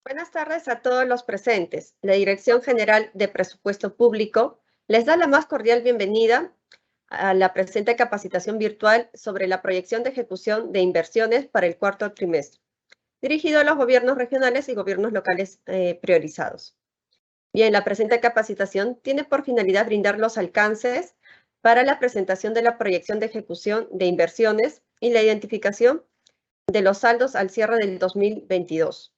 Buenas tardes a todos los presentes. La Dirección General de Presupuesto Público les da la más cordial bienvenida a la presente capacitación virtual sobre la proyección de ejecución de inversiones para el cuarto trimestre, dirigido a los gobiernos regionales y gobiernos locales priorizados. Bien, la presente capacitación tiene por finalidad brindar los alcances para la presentación de la proyección de ejecución de inversiones y la identificación de los saldos al cierre del 2022.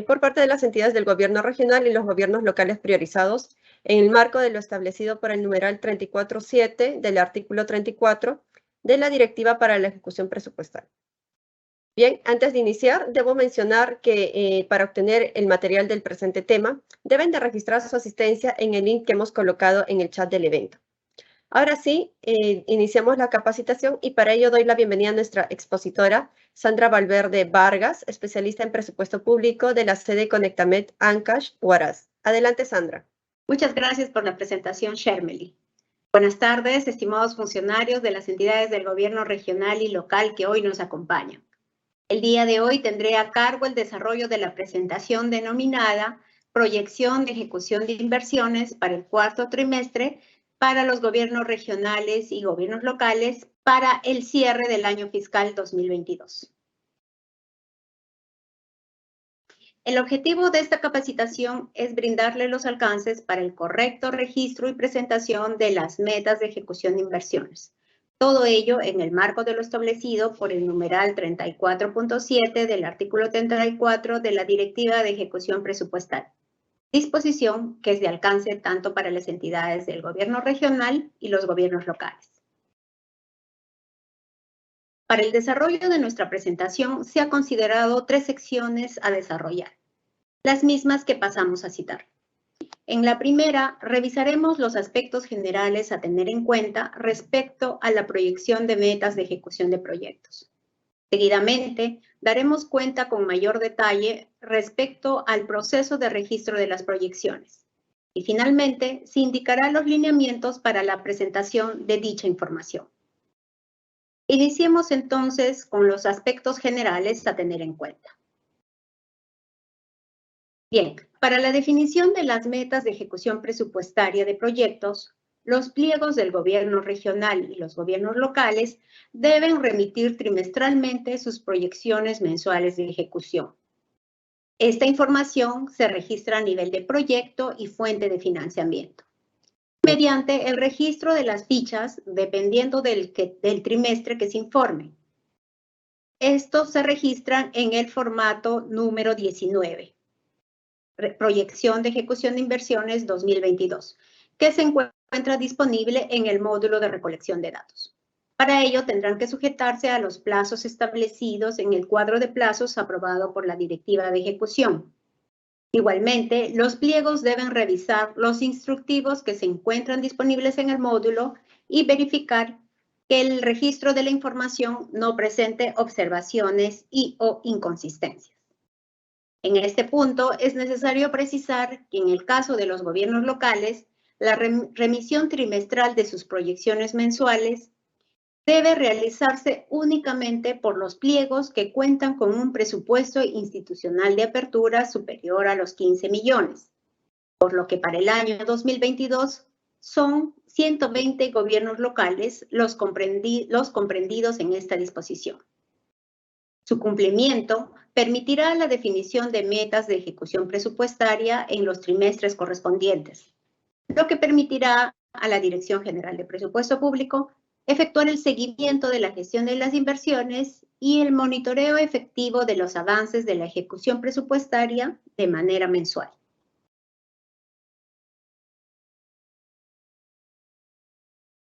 Por parte de las entidades del gobierno regional y los gobiernos locales priorizados en el marco de lo establecido por el numeral 34.7 del artículo 34 de la Directiva para la Ejecución Presupuestal. Bien, antes de iniciar, debo mencionar que para obtener el material del presente tema, deben de registrar su asistencia en el link que hemos colocado en el chat del evento. Ahora sí, iniciamos la capacitación y para ello doy la bienvenida a nuestra expositora, Sandra Valverde Vargas, especialista en presupuesto público de la sede Conectamed Ancash, Huaraz. Adelante, Sandra. Muchas gracias por la presentación, Shermely. Buenas tardes, estimados funcionarios de las entidades del gobierno regional y local que hoy nos acompañan. El día de hoy tendré a cargo el desarrollo de la presentación denominada Proyección de Ejecución de Inversiones para el cuarto trimestre para los gobiernos regionales y gobiernos locales para el cierre del año fiscal 2022. El objetivo de esta capacitación es brindarle los alcances para el correcto registro y presentación de las metas de ejecución de inversiones. Todo ello en el marco de lo establecido por el numeral 34.7 del artículo 34 de la Directiva de Ejecución Presupuestal. Disposición que es de alcance tanto para las entidades del gobierno regional y los gobiernos locales. Para el desarrollo de nuestra presentación se ha considerado 3 secciones a desarrollar, las mismas que pasamos a citar. En la primera, revisaremos los aspectos generales a tener en cuenta respecto a la proyección de metas de ejecución de proyectos. Seguidamente, daremos cuenta con mayor detalle respecto al proceso de registro de las proyecciones. Y finalmente, se indicarán los lineamientos para la presentación de dicha información. Iniciemos entonces con los aspectos generales a tener en cuenta. Bien, para la definición de las metas de ejecución presupuestaria de proyectos, los pliegos del gobierno regional y los gobiernos locales deben remitir trimestralmente sus proyecciones mensuales de ejecución. Esta información se registra a nivel de proyecto y fuente de financiamiento, mediante el registro de las fichas dependiendo del trimestre que se informe. Estos se registran en el formato número 19. Proyección de ejecución de inversiones 2022, que se encuentra disponible en el módulo de recolección de datos. Para ello tendrán que sujetarse a los plazos establecidos en el cuadro de plazos aprobado por la Directiva de Ejecución. Igualmente, los pliegos deben revisar los instructivos que se encuentran disponibles en el módulo y verificar que el registro de la información no presente observaciones o inconsistencias. En este punto, es necesario precisar que en el caso de los gobiernos locales, la remisión trimestral de sus proyecciones mensuales debe realizarse únicamente por los pliegos que cuentan con un presupuesto institucional de apertura superior a los 15 millones, por lo que para el año 2022 son 120 gobiernos locales los comprendidos en esta disposición. Su cumplimiento permitirá la definición de metas de ejecución presupuestaria en los trimestres correspondientes, lo que permitirá a la Dirección General de Presupuesto Público efectuar el seguimiento de la gestión de las inversiones y el monitoreo efectivo de los avances de la ejecución presupuestaria de manera mensual.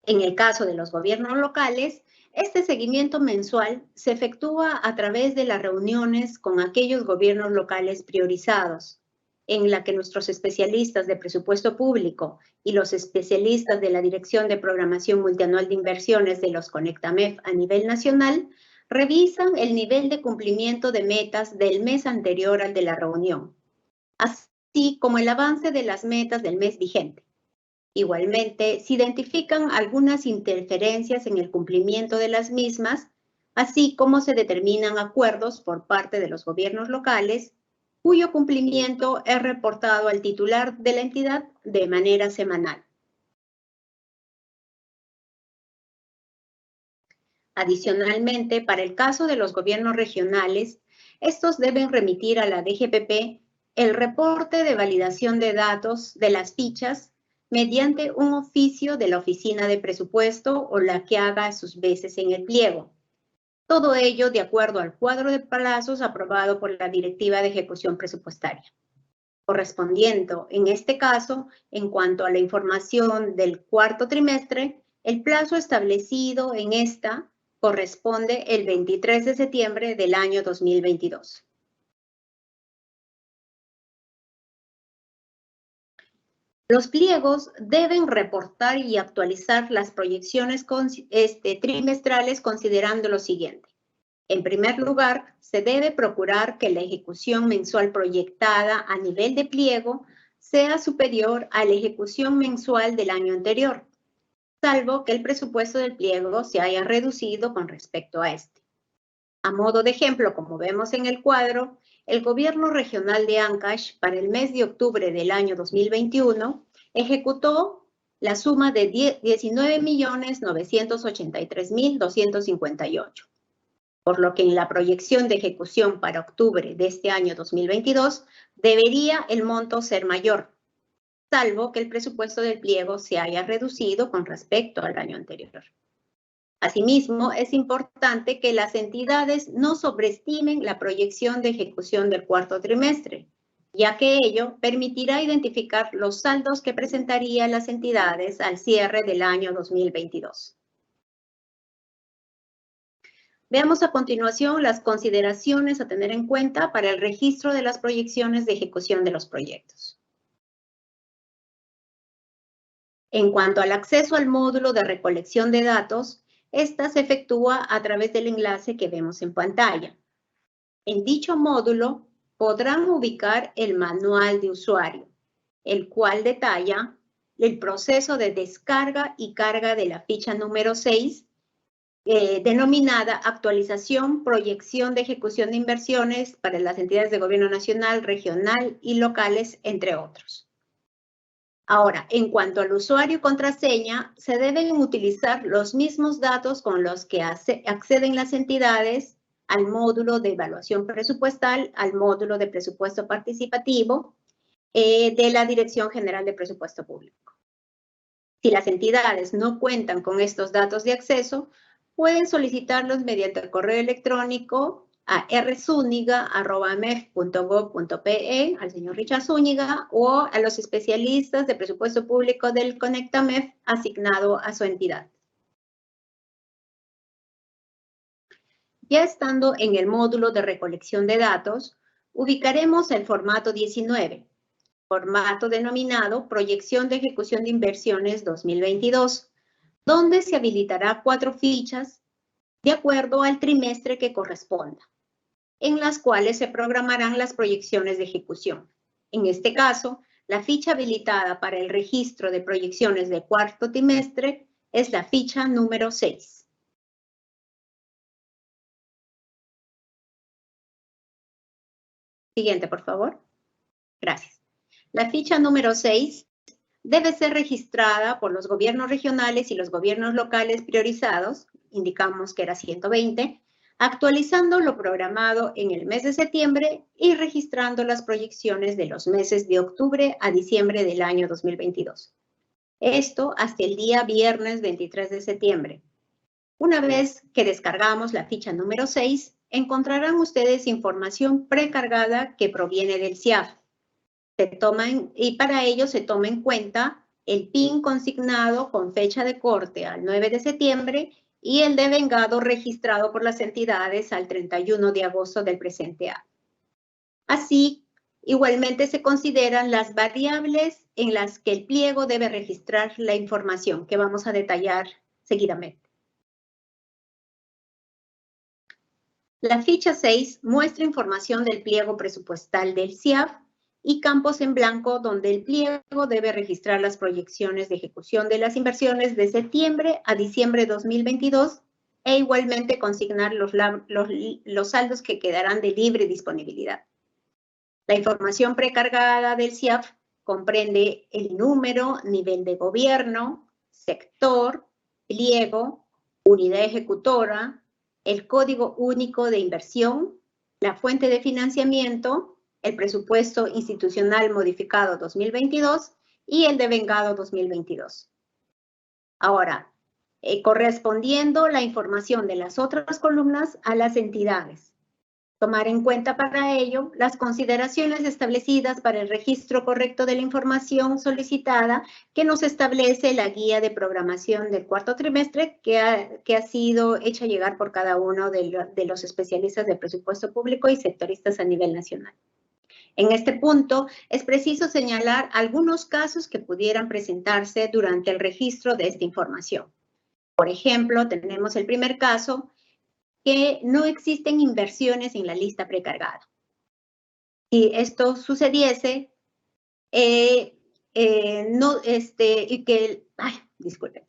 En el caso de los gobiernos locales, este seguimiento mensual se efectúa a través de las reuniones con aquellos gobiernos locales priorizados, en la que nuestros especialistas de presupuesto público y los especialistas de la Dirección de Programación Multianual de Inversiones de los Conectamed a nivel nacional revisan el nivel de cumplimiento de metas del mes anterior al de la reunión, así como el avance de las metas del mes vigente. Igualmente, se identifican algunas interferencias en el cumplimiento de las mismas, así como se determinan acuerdos por parte de los gobiernos locales cuyo cumplimiento es reportado al titular de la entidad de manera semanal. Adicionalmente, para el caso de los gobiernos regionales, estos deben remitir a la DGPP el reporte de validación de datos de las fichas mediante un oficio de la Oficina de Presupuesto o la que haga sus veces en el pliego. Todo ello de acuerdo al cuadro de plazos aprobado por la Directiva de Ejecución Presupuestaria. Correspondiendo, en este caso, en cuanto a la información del cuarto trimestre, el plazo establecido en esta corresponde el 23 de septiembre del año 2022. Los pliegos deben reportar y actualizar las proyecciones trimestrales considerando lo siguiente. En primer lugar, se debe procurar que la ejecución mensual proyectada a nivel de pliego sea superior a la ejecución mensual del año anterior, salvo que el presupuesto del pliego se haya reducido con respecto a este. A modo de ejemplo, como vemos en el cuadro, el Gobierno Regional de Ancash para el mes de octubre del año 2021 ejecutó la suma de 19.983.258, por lo que en la proyección de ejecución para octubre de este año 2022 debería el monto ser mayor, salvo que el presupuesto del pliego se haya reducido con respecto al año anterior. Asimismo, es importante que las entidades no sobreestimen la proyección de ejecución del cuarto trimestre, ya que ello permitirá identificar los saldos que presentarían las entidades al cierre del año 2022. Veamos a continuación las consideraciones a tener en cuenta para el registro de las proyecciones de ejecución de los proyectos. En cuanto al acceso al módulo de recolección de datos, esta se efectúa a través del enlace que vemos en pantalla. En dicho módulo podrán ubicar el manual de usuario, el cual detalla el proceso de descarga y carga de la ficha número 6, denominada Actualización, Proyección de Ejecución de Inversiones para las entidades de gobierno nacional, regional y locales, entre otros. Ahora, en cuanto al usuario y contraseña, se deben utilizar los mismos datos con los que acceden las entidades al módulo de evaluación presupuestal, al módulo de presupuesto participativo de la Dirección General de Presupuesto Público. Si las entidades no cuentan con estos datos de acceso, pueden solicitarlos mediante el correo electrónico a rzúñiga@mef.gov.pe, al señor Richard Zúñiga, o a los especialistas de presupuesto público del CONECTAMEF asignado a su entidad. Ya estando en el módulo de recolección de datos, ubicaremos el formato 19, formato denominado Proyección de Ejecución de Inversiones 2022, donde se habilitará 4 fichas de acuerdo al trimestre que corresponda, en las cuales se programarán las proyecciones de ejecución. En este caso, la ficha habilitada para el registro de proyecciones de cuarto trimestre es la ficha número 6. Siguiente, por favor. Gracias. La ficha número 6 debe ser registrada por los gobiernos regionales y los gobiernos locales priorizados, indicamos que era 120, actualizando lo programado en el mes de septiembre y registrando las proyecciones de los meses de octubre a diciembre del año 2022. Esto hasta el día viernes 23 de septiembre. Una vez que descargamos la ficha número 6, encontrarán ustedes información precargada que proviene del CIAF. Y para ello se toma en cuenta el PIN consignado con fecha de corte al 9 de septiembre y el devengado registrado por las entidades al 31 de agosto del presente año. Así, igualmente se consideran las variables en las que el pliego debe registrar la información que vamos a detallar seguidamente. La ficha 6 muestra información del pliego presupuestal del CIAF y campos en blanco donde el pliego debe registrar las proyecciones de ejecución de las inversiones de septiembre a diciembre de 2022 e igualmente consignar los saldos que quedarán de libre disponibilidad. La información precargada del CIAF comprende el número, nivel de gobierno, sector, pliego, unidad ejecutora, el código único de inversión, la fuente de financiamiento, el presupuesto institucional modificado 2022 y el devengado 2022. Ahora, correspondiendo la información de las otras columnas a las entidades. Tomar en cuenta para ello las consideraciones establecidas para el registro correcto de la información solicitada que nos establece la guía de programación del cuarto trimestre que ha sido hecha llegar por cada uno de los especialistas de presupuesto público y sectoristas a nivel nacional. En este punto, es preciso señalar algunos casos que pudieran presentarse durante el registro de esta información. Por ejemplo, tenemos el primer caso, que no existen inversiones en la lista precargada. Si esto sucediese, si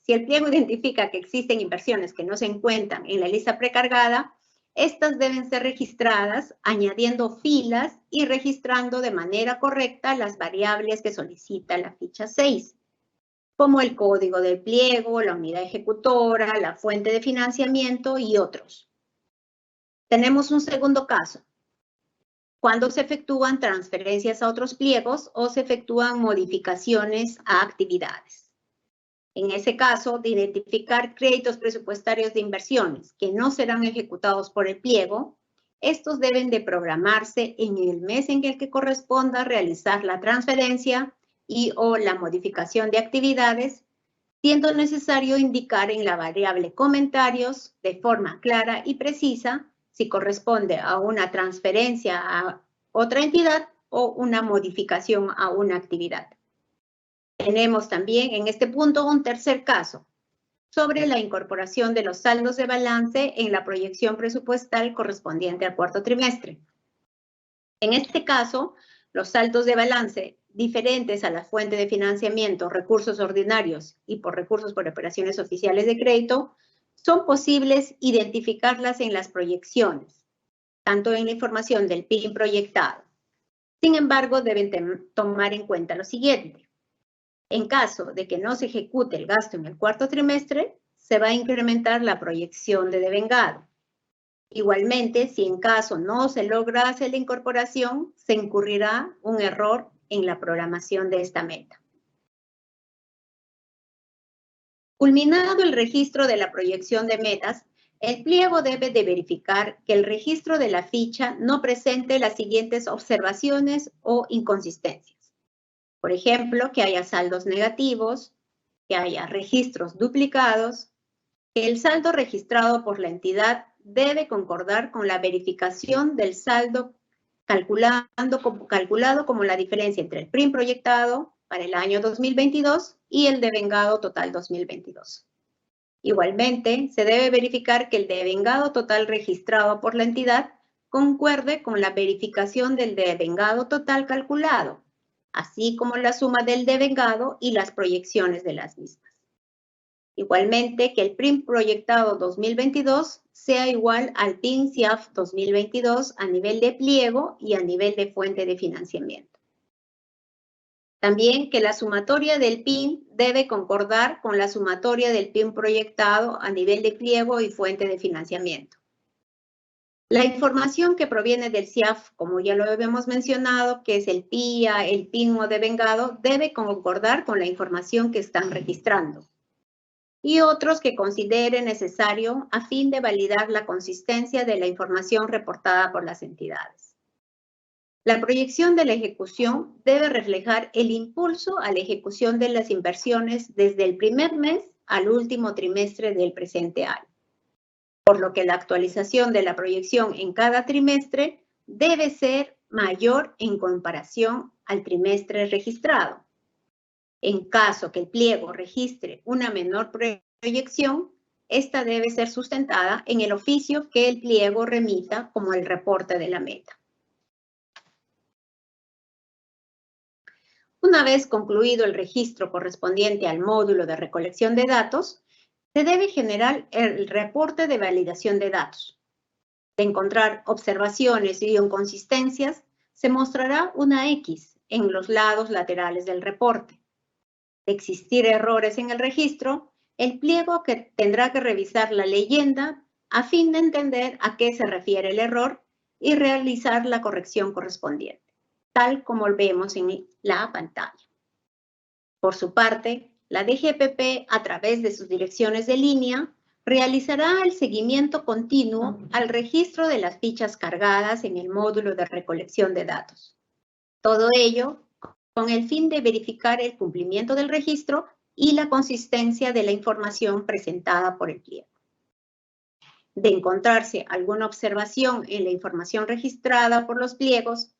el pliego identifica que existen inversiones que no se encuentran en la lista precargada, estas deben ser registradas añadiendo filas y registrando de manera correcta las variables que solicita la ficha 6, como el código del pliego, la unidad ejecutora, la fuente de financiamiento y otros. Tenemos un segundo caso, cuando se efectúan transferencias a otros pliegos o se efectúan modificaciones a actividades. En ese caso, de identificar créditos presupuestarios de inversiones que no serán ejecutados por el pliego, estos deben de programarse en el mes en el que corresponda realizar la transferencia y o la modificación de actividades, siendo necesario indicar en la variable comentarios de forma clara y precisa si corresponde a una transferencia a otra entidad o una modificación a una actividad. Tenemos también en este punto un tercer caso sobre la incorporación de los saldos de balance en la proyección presupuestal correspondiente al cuarto trimestre. En este caso, los saldos de balance diferentes a la fuente de financiamiento, recursos ordinarios y por recursos por operaciones oficiales de crédito, son posibles identificarlas en las proyecciones, tanto en la información del PIN proyectado. Sin embargo, deben tomar en cuenta lo siguiente. En caso de que no se ejecute el gasto en el cuarto trimestre, se va a incrementar la proyección de devengado. Igualmente, si en caso no se logra hacer la incorporación, se incurrirá un error en la programación de esta meta. Culminado el registro de la proyección de metas, el pliego debe de verificar que el registro de la ficha no presente las siguientes observaciones o inconsistencias. Por ejemplo, que haya saldos negativos, que haya registros duplicados, que el saldo registrado por la entidad debe concordar con la verificación del saldo calculado como la diferencia entre el PRIM proyectado para el año 2022 y el devengado total 2022. Igualmente, se debe verificar que el devengado total registrado por la entidad concuerde con la verificación del devengado total calculado, así como la suma del devengado y las proyecciones de las mismas. Igualmente, que el PRIM proyectado 2022 sea igual al PIN CIAF 2022 a nivel de pliego y a nivel de fuente de financiamiento. También que la sumatoria del PIN debe concordar con la sumatoria del PIN proyectado a nivel de pliego y fuente de financiamiento. La información que proviene del CIAF, como ya lo habíamos mencionado, que es el PIA, el PIN o devengado, debe concordar con la información que están registrando. Y otros que considere necesario a fin de validar la consistencia de la información reportada por las entidades. La proyección de la ejecución debe reflejar el impulso a la ejecución de las inversiones desde el primer mes al último trimestre del presente año, por lo que la actualización de la proyección en cada trimestre debe ser mayor en comparación al trimestre registrado. En caso que el pliego registre una menor proyección, esta debe ser sustentada en el oficio que el pliego remita como el reporte de la meta. Una vez concluido el registro correspondiente al módulo de recolección de datos, se debe generar el reporte de validación de datos. De encontrar observaciones y inconsistencias, se mostrará una X en los lados laterales del reporte. De existir errores en el registro, el pliego que tendrá que revisar la leyenda a fin de entender a qué se refiere el error y realizar la corrección correspondiente, tal como vemos en la pantalla. Por su parte, la DGPP, a través de sus direcciones de línea, realizará el seguimiento continuo al registro de las fichas cargadas en el módulo de recolección de datos. Todo ello con el fin de verificar el cumplimiento del registro y la consistencia de la información presentada por el pliego. De encontrarse alguna observación en la información registrada por los pliegos,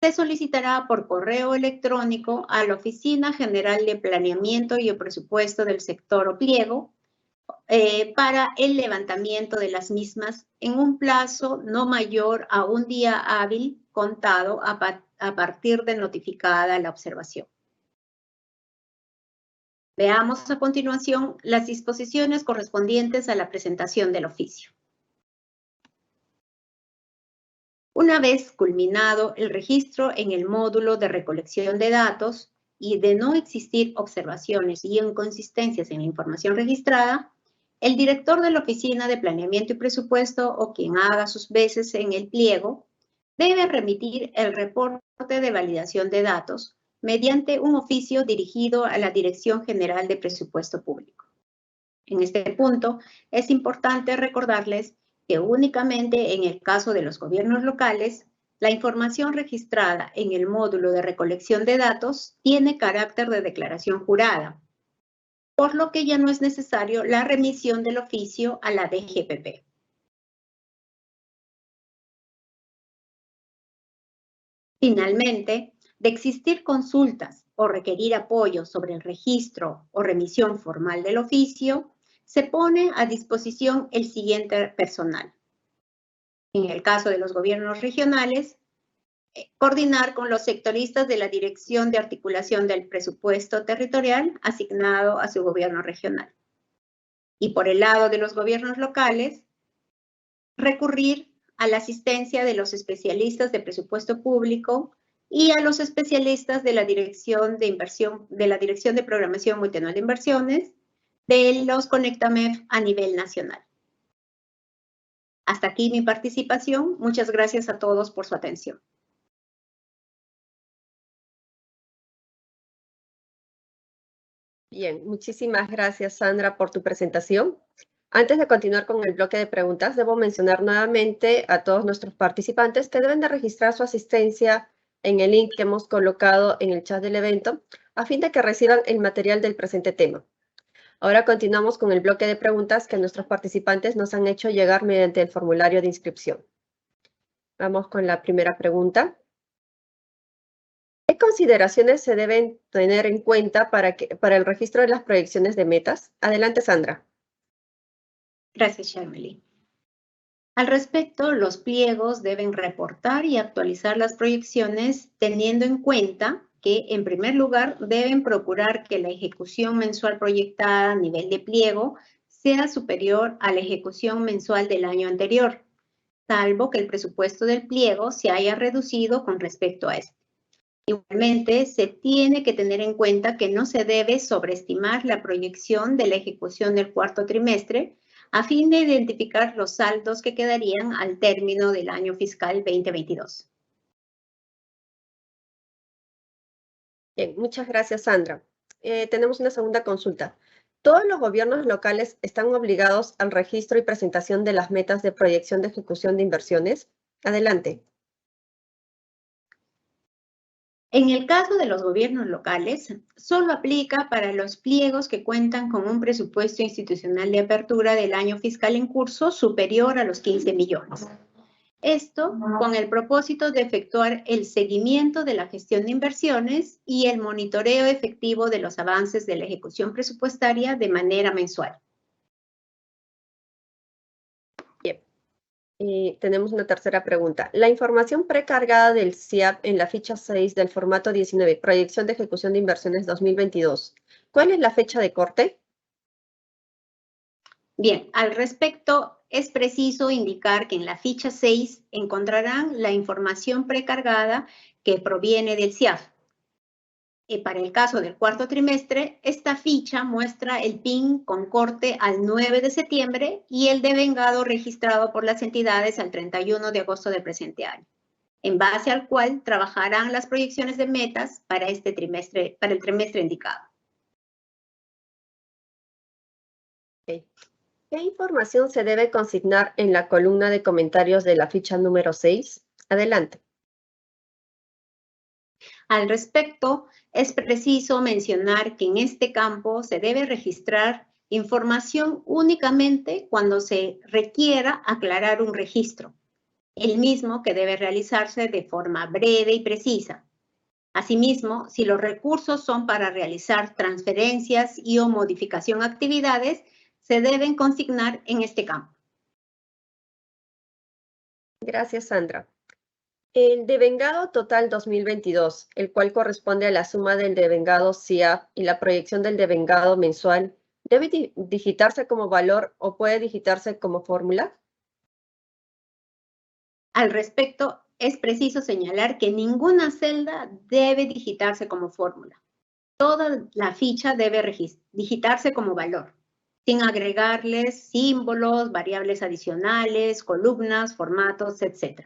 se solicitará por correo electrónico a la Oficina General de Planeamiento y Presupuesto del sector o pliego para el levantamiento de las mismas en un plazo no mayor a un día hábil contado a partir de notificada la observación. Veamos a continuación las disposiciones correspondientes a la presentación del oficio. Una vez culminado el registro en el módulo de recolección de datos y de no existir observaciones y inconsistencias en la información registrada, el director de la Oficina de Planeamiento y Presupuesto o quien haga sus veces en el pliego debe remitir el reporte de validación de datos mediante un oficio dirigido a la Dirección General de Presupuesto Público. En este punto, es importante recordarles que únicamente en el caso de los gobiernos locales, la información registrada en el módulo de recolección de datos tiene carácter de declaración jurada, por lo que ya no es necesario la remisión del oficio a la DGPP. Finalmente, de existir consultas o requerir apoyo sobre el registro o remisión formal del oficio, se pone a disposición el siguiente personal. En el caso de los gobiernos regionales, coordinar con los sectoristas de la Dirección de Articulación del Presupuesto Territorial asignado a su gobierno regional. Y por el lado de los gobiernos locales, recurrir a la asistencia de los especialistas de presupuesto público y a los especialistas de la Dirección de Inversión, de la Dirección de Programación Multianual de Inversiones, de los Conectamef a nivel nacional. Hasta aquí mi participación. Muchas gracias a todos por su atención. Bien, muchísimas gracias, Sandra, por tu presentación. Antes de continuar con el bloque de preguntas, debo mencionar nuevamente a todos nuestros participantes que deben de registrar su asistencia en el link que hemos colocado en el chat del evento, a fin de que reciban el material del presente tema. Ahora continuamos con el bloque de preguntas que nuestros participantes nos han hecho llegar mediante el formulario de inscripción. Vamos con la primera pregunta. ¿Qué consideraciones se deben tener en cuenta para el registro de las proyecciones de metas? Adelante, Sandra. Gracias, Shameli. Al respecto, los pliegos deben reportar y actualizar las proyecciones teniendo en cuenta que, en primer lugar, deben procurar que la ejecución mensual proyectada a nivel de pliego sea superior a la ejecución mensual del año anterior, salvo que el presupuesto del pliego se haya reducido con respecto a este. Igualmente, se tiene que tener en cuenta que no se debe sobreestimar la proyección de la ejecución del cuarto trimestre a fin de identificar los saldos que quedarían al término del año fiscal 2022. Bien, muchas gracias, Sandra. Tenemos una segunda consulta. ¿Todos los gobiernos locales están obligados al registro y presentación de las metas de proyección de ejecución de inversiones? Adelante. En el caso de los gobiernos locales, solo aplica para los pliegos que cuentan con un presupuesto institucional de apertura del año fiscal en curso superior a los 15 millones. Esto con el propósito de efectuar el seguimiento de la gestión de inversiones y el monitoreo efectivo de los avances de la ejecución presupuestaria de manera mensual. Y tenemos una tercera pregunta. La información precargada del CIAP en la ficha 6 del formato 19, proyección de ejecución de inversiones 2022, ¿cuál es la fecha de corte? Bien, al respecto, es preciso indicar que en la ficha 6 encontrarán la información precargada que proviene del CIAF. Para el caso del cuarto trimestre, esta ficha muestra el PIN con corte al 9 de septiembre y el devengado registrado por las entidades al 31 de agosto del presente año, en base al cual trabajarán las proyecciones de metas para el trimestre indicado. Okay. ¿Qué información se debe consignar en la columna de comentarios de la ficha número 6? Adelante. Al respecto, es preciso mencionar que en este campo se debe registrar información únicamente cuando se requiera aclarar un registro, el mismo que debe realizarse de forma breve y precisa. Asimismo, si los recursos son para realizar transferencias y o modificación de actividades, se deben consignar en este campo. Gracias, Sandra. El devengado total 2022, el cual corresponde a la suma del devengado CIAF y la proyección del devengado mensual, ¿debe digitarse como valor o puede digitarse como fórmula? Al respecto, es preciso señalar que ninguna celda debe digitarse como fórmula. Toda la ficha debe digitarse como valor, sin agregarles símbolos, variables adicionales, columnas, formatos, etc.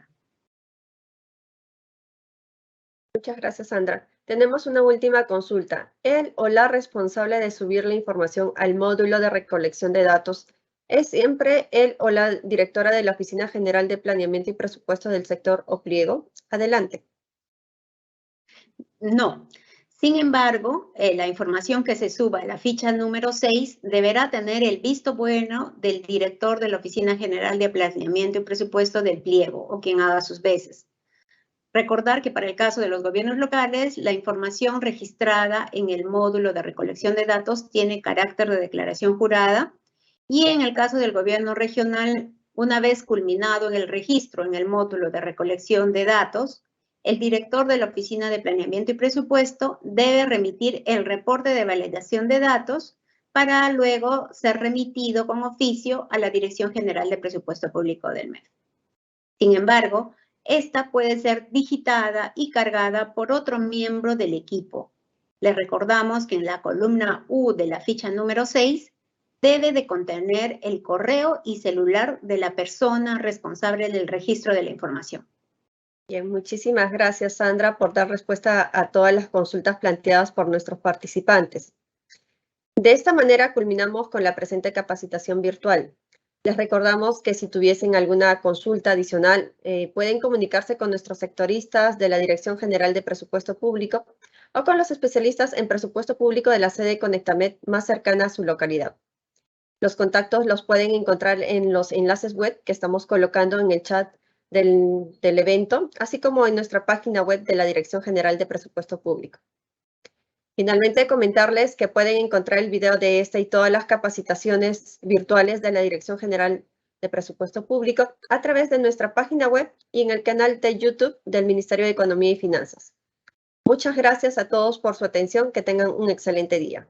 Muchas gracias, Sandra. Tenemos una última consulta. ¿El o la responsable de subir la información al módulo de recolección de datos es siempre el o la directora de la Oficina General de Planeamiento y Presupuesto del sector o pliego? Adelante. No. Sin embargo, la información que se suba a la ficha número 6 deberá tener el visto bueno del director de la Oficina General de Planeamiento y Presupuesto del pliego o quien haga sus veces. Recordar que para el caso de los gobiernos locales, la información registrada en el módulo de recolección de datos tiene carácter de declaración jurada y en el caso del gobierno regional, una vez culminado en el registro en el módulo de recolección de datos, el director de la Oficina de Planeamiento y Presupuesto debe remitir el reporte de validación de datos para luego ser remitido con oficio a la Dirección General de Presupuesto Público del MEF. Sin embargo, esta puede ser digitada y cargada por otro miembro del equipo. Les recordamos que en la columna U de la ficha número 6 debe de contener el correo y celular de la persona responsable del registro de la información. Bien, muchísimas gracias, Sandra, por dar respuesta a todas las consultas planteadas por nuestros participantes. De esta manera culminamos con la presente capacitación virtual. Les recordamos que si tuviesen alguna consulta adicional, pueden comunicarse con nuestros sectoristas de la Dirección General de Presupuesto Público o con los especialistas en presupuesto público de la sede Conectamed más cercana a su localidad. Los contactos los pueden encontrar en los enlaces web que estamos colocando en el chat del evento, así como en nuestra página web de la Dirección General de Presupuesto Público. Finalmente, comentarles que pueden encontrar el video de esta y todas las capacitaciones virtuales de la Dirección General de Presupuesto Público a través de nuestra página web y en el canal de YouTube del Ministerio de Economía y Finanzas. Muchas gracias a todos por su atención. Que tengan un excelente día.